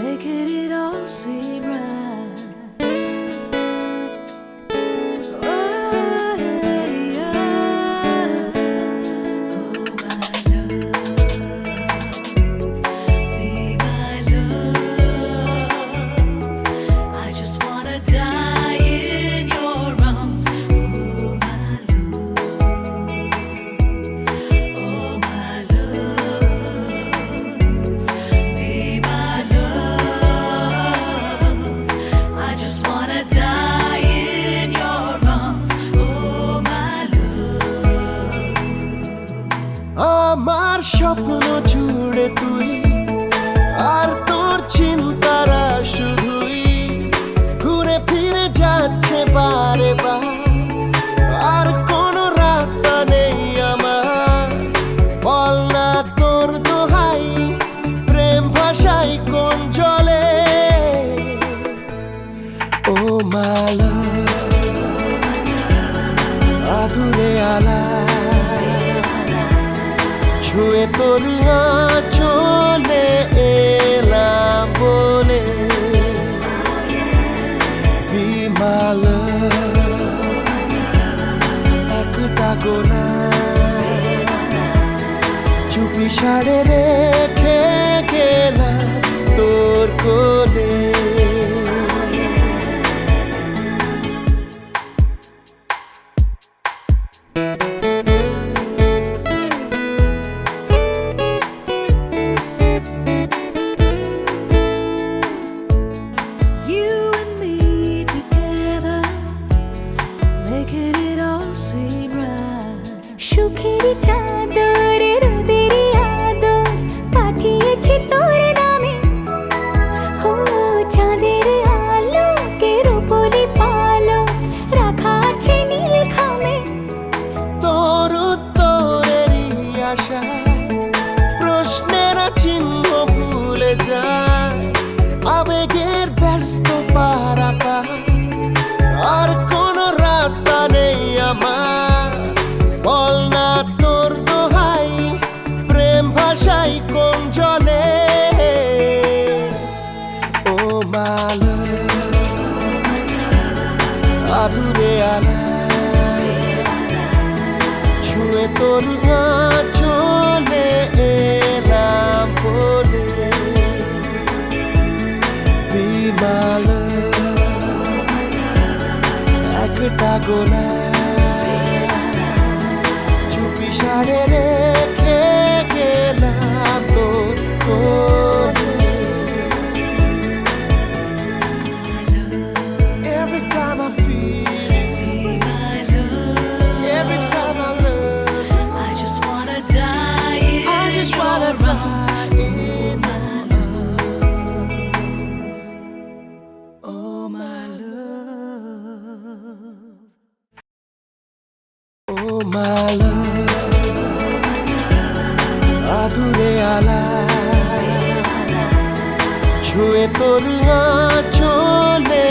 making it all seem right. Oh, yeah. Oh, my love, be my love. I just wanna die in your arms. Oh, my love. Oh, my love, be my love. I just wanna die in your arms. Oh, my love. আমার স্বপ্ন জুড়ে তুই আর তোর চিন্তারা শুধুই ঘুরে ফিরে যাচ্ছে বারে বার। আর কোনো রাস্তা নেই আমার, বল না তোর দোহাই, প্রেম ভাষাই কোন জলে। ও মালা আদুরে আলা ছুঁয়ে তোর চলে এলাম বলে বিমাল একটা গোনা চুপি সাড়ে রেখে গেলাম তোর কোলে। You and me together, making it all seem right. সুখেরই চাদর রোদেরই আদর পাঠিয়েছি তোর নামে। ও চাঁদের আলোকের উপরে পালো রাখা আছে নীল খামে। তোর উত্তরেরই আশা প্রশ্নের চিহ্ন ভুলে যায়, আবেগের ব্যস্ত পারাপা আর কোনো রাস্তা নেই আমার, বল না তোর দোহাই, প্রেম ভাষাই কোন জলে। ও মালা আদুরে আলা ছুঁয়ে তোর চলে এলাম বলে বিমাল একটা গোলা চুপি সাড়ে রেখে গেলাম তোর কোলে। Every time I feel it, Be my love. every time I love you, I just wanna die in I just your wanna arms. die in my arms. Oh, my love. Oh my love, আদুরে আলা ছুঁয়ে তোর চলে